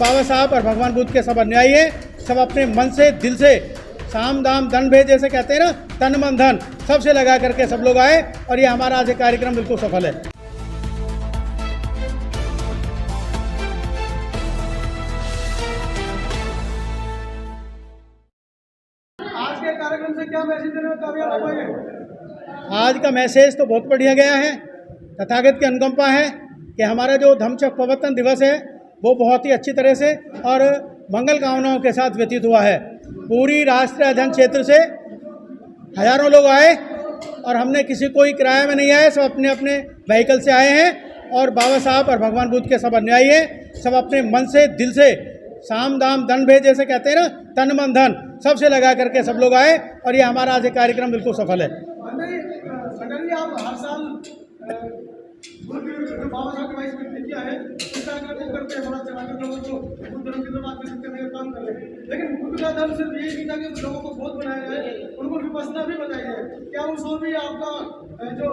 बाबा साहब और भगवान बुद्ध के सब अनुयायी हैं, सब अपने मन से दिल से साम दाम दंड भेद जैसे कहते हैं ना, तन मन धन सबसे लगा करके सब लोग आए और ये हमारा आज कार्यक्रम बिल्कुल सफल है। आज के कार्यक्रम से क्या मैसेज देने में कामयाब हुए? आज का मैसेज तो बहुत बढ़िया गया है। तथागत की अनुकंपा है कि हमारा जो धम्मचक्र प्रवर्तन दिवस है वो बहुत ही अच्छी तरह से और मंगल कामनाओं के साथ व्यतीत हुआ है। पूरी राष्ट्रीय अध्ययन क्षेत्र से हजारों लोग आए और हमने किसी कोई किराए में नहीं आए, सब अपने अपने व्हीकल से आए हैं और बाबा साहब और भगवान बुद्ध के सब अनुयायी हैं, सब अपने मन से दिल से साम दाम दंड भेद जैसे कहते हैं ना, तन मन धन सबसे लगा करके सब लोग आए और ये हमारा आज कार्यक्रम बिल्कुल सफल है। आप हर साल बाबा साहब की प्रतिज्ञा है, इस कार्यक्रम करते हैं, बड़ा चलाकर लोगों को बुद्ध धर्म की तरफ आकर्षित करने का काम कर रहे हैं। लेकिन बुद्ध का धर्म सिर्फ यही नहीं था कि लोगों को बोध बनाया जाए, उनको विपස්සना भी बताई जाए। क्या उस ओर भी आपका जो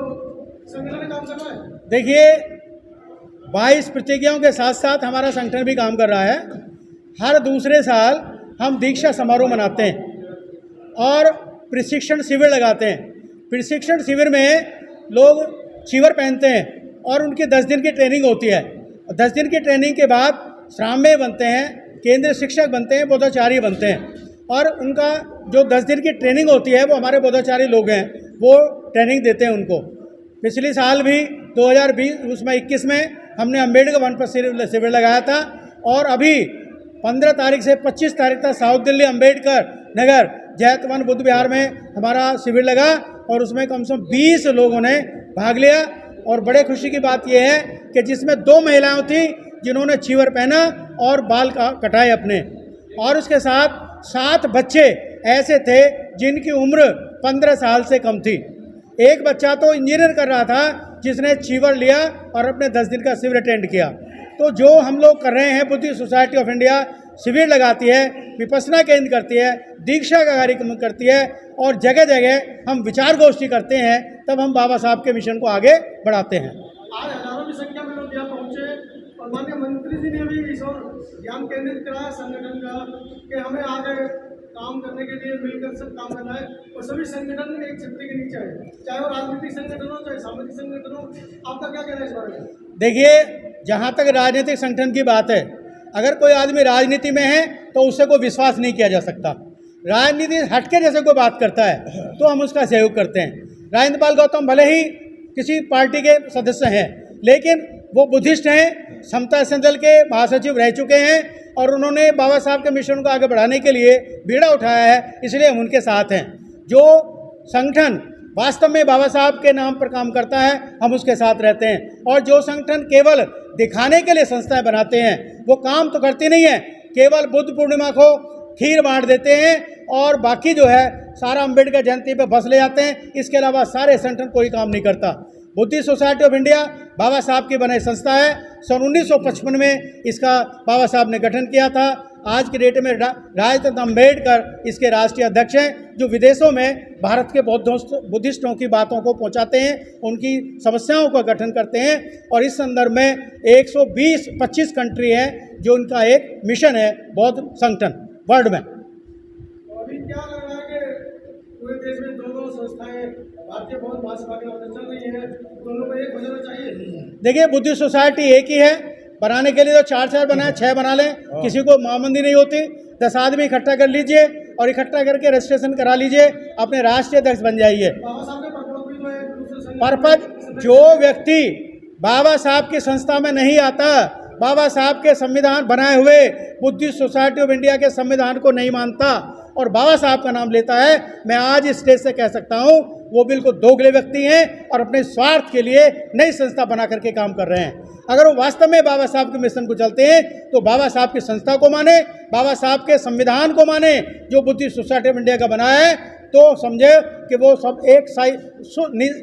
संगठन काम कर रहा है? देखिए, 22 प्रतिज्ञाओं के साथ साथ हमारा संगठन भी काम कर रहा है। हर दूसरे साल हम दीक्षा समारोह मनाते हैं और प्रशिक्षण शिविर लगाते हैं। प्रशिक्षण शिविर में लोग चीवर पहनते हैं और उनकी 10 दिन की ट्रेनिंग होती है। 10 दिन की ट्रेनिंग के बाद श्राम्य बनते हैं, केंद्रीय शिक्षक बनते हैं, बोधाचार्य बनते हैं और उनका जो 10 दिन की ट्रेनिंग होती है वो हमारे बोधाचार्य लोग हैं, वो ट्रेनिंग देते हैं उनको। पिछले साल भी 2021 में हमने अम्बेडकर वन पर शिविर लगाया था और अभी 15 तारीख से 25 तारीख तक साउथ दिल्ली अम्बेडकर नगर जैतवन बुद्ध विहार में हमारा शिविर लगा और उसमें कम से कम 20 लोगों ने भाग लिया। और बड़े खुशी की बात यह है कि जिसमें 2 महिलाएं थी जिन्होंने चीवर पहना और बाल कटाए अपने, और उसके साथ 7 बच्चे ऐसे थे जिनकी उम्र 15 साल से कम थी। एक बच्चा तो इंजीनियर कर रहा था जिसने चीवर लिया और अपने 10 दिन का शिविर अटेंड किया। तो जो हम लोग कर रहे हैं, बुद्धिस्ट सोसाइटी ऑफ इंडिया शिविर लगाती है, विपස්සना केंद्र करती है, दीक्षा का कार्यक्रम करती है और जगह जगह हम विचार गोष्ठी करते हैं, तब हम बाबा साहब के मिशन को आगे बढ़ाते हैं। आज हजारों की संख्या में लोग यहाँ पहुँचे और माननीय मंत्री जी ने भी इस ओर ध्यान केंद्रित कराया संगठन का कि हमें आगे काम करने के लिए मिलकर सब काम करना है और सभी संगठन एक छतरी के नीचे है, चाहे वो राजनीतिक संगठन हो चाहे सामाजिक संगठन हो। आपका क्या कहना है इस बारे में? देखिए, जहाँ तक राजनीतिक संगठन की बात है, अगर कोई आदमी राजनीति में है तो उससे कोई विश्वास नहीं किया जा सकता। राजनीति हटके जैसे कोई बात करता है तो हम उसका सहयोग करते हैं। राजेंद्र पाल गौतम भले ही किसी पार्टी के सदस्य हैं, लेकिन वो बुद्धिस्ट हैं, समता संदल के महासचिव रह चुके हैं और उन्होंने बाबा साहब के मिशन को आगे बढ़ाने के लिए बीड़ा उठाया है, इसलिए हम उनके साथ हैं। जो संगठन वास्तव में बाबा साहब के नाम पर काम करता है, हम उसके साथ रहते हैं। और जो संगठन केवल दिखाने के लिए संस्थाएं बनाते हैं, वो काम तो करती नहीं है, केवल बुद्ध पूर्णिमा को खीर बांट देते हैं और बाकी जो है सारा अम्बेडकर जयंती पे बस ले जाते हैं। इसके अलावा सारे संगठन कोई काम नहीं करता। बुद्धिस्ट सोसाइटी ऑफ इंडिया बाबा साहब की बनाई संस्था है। सन 1955 में इसका बाबा साहब ने गठन किया था। आज की डेट में राजरत्न अम्बेडकर इसके राष्ट्रीय अध्यक्ष हैं, जो विदेशों में भारत के बुद्धिस्टों की बातों को पहुंचाते हैं, उनकी समस्याओं का गठन करते हैं। और इस संदर्भ में 125 कंट्री है जो उनका एक मिशन है बौद्ध संगठन वर्ल्ड में। अभी क्या लग रहा है कि पूरे देश में दोनों संस्थाएं भारतीय बौद्ध महासभा के नाम से चल रही हैं, दोनों को एक हो जाना चाहिए। देखिए, बुद्धिस्ट सोसाइटी एक ही है, बनाने के लिए तो 4 बनाए, 6 बना लें, किसी को महामंदी नहीं होती। 10 आदमी इकट्ठा कर लीजिए और इकट्ठा करके रजिस्ट्रेशन करा लीजिए, अपने राष्ट्रीय अध्यक्ष बन जाइए। बाबा साहब के पर्पज भी जो है दूसरे पर्पज, जो व्यक्ति बाबा साहब की संस्था में नहीं आता, बाबा साहब के संविधान बनाए हुए बुद्धिस्ट सोसाइटी ऑफ इंडिया के संविधान को नहीं मानता और बाबा साहब का नाम लेता है, मैं आज इस स्टेज से कह सकता हूँ वो बिल्कुल दोगले व्यक्ति हैं और अपने स्वार्थ के लिए नई संस्था बना करके काम कर रहे हैं। अगर वो वास्तव में बाबा साहब के मिशन को चलते हैं तो बाबा साहब की संस्था को माने, बाबा साहब के संविधान को माने जो बुद्धिस्ट सोसाइटी ऑफ इंडिया का बनाया है, तो समझे कि वो सब एक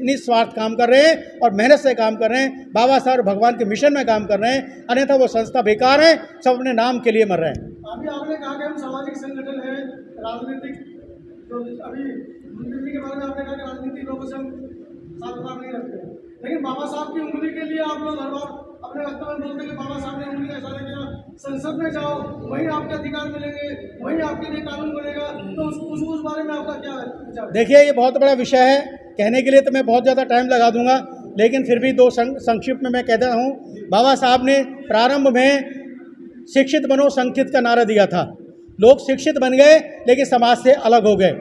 निस्वार्थ काम कर रहे हैं और मेहनत से काम कर रहे हैं, बाबा साहब भगवान के मिशन में काम कर रहे हैं। अन्यथा वो संस्था बेकार है, सब अपने नाम के लिए मर रहे हैं। अभी आपने कहा कि हम सामाजिक संगठन है, राजनीतिक जो अभी मंत्री के बारे में आपने कहा कि राजनीतिक लोगों से हम साथ नहीं रखते, लेकिन बाबा साहब की उंगली के लिए आप लोग हर बार अपने वक्तव्य में बोलते हैं कि बाबा साहब ने उंगली का इशारा किया, संसद में जाओ वहीं आपके अधिकार मिलेंगे, वहीं आपके लिए कानून बनेगा। तो उस बारे में आपका क्या विचार? देखिए, ये बहुत बड़ा विषय है, कहने के लिए तो मैं बहुत ज़्यादा टाइम लगा दूंगा, लेकिन फिर भी दो संक्षिप्त में मैं कहता हूँ। बाबा साहब ने प्रारंभ में शिक्षित बनो संकित का नारा दिया था। लोग शिक्षित बन गए लेकिन समाज से अलग हो गए।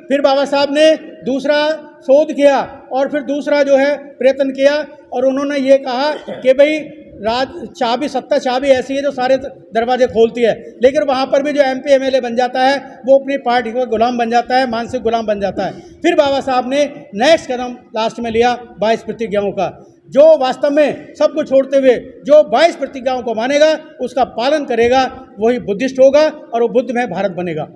फिर बाबा साहब ने दूसरा शोध किया और फिर दूसरा जो है प्रयत्न किया, और उन्होंने ये कहा कि भाई चाबी, सत्ता चाबी ऐसी है जो सारे दरवाजे खोलती है, लेकिन वहाँ पर भी जो MP MLA बन जाता है वो अपनी पार्टी का गुलाम बन जाता है, मानसिक गुलाम बन जाता है। फिर बाबा साहब ने नेक्स्ट कदम लास्ट में लिया 22 प्रतिज्ञाओं का, जो वास्तव में सब कुछ छोड़ते हुए जो 22 प्रतिज्ञाओं को मानेगा, उसका पालन करेगा, वही बुद्धिस्ट होगा और वो बुद्ध में भारत बनेगा।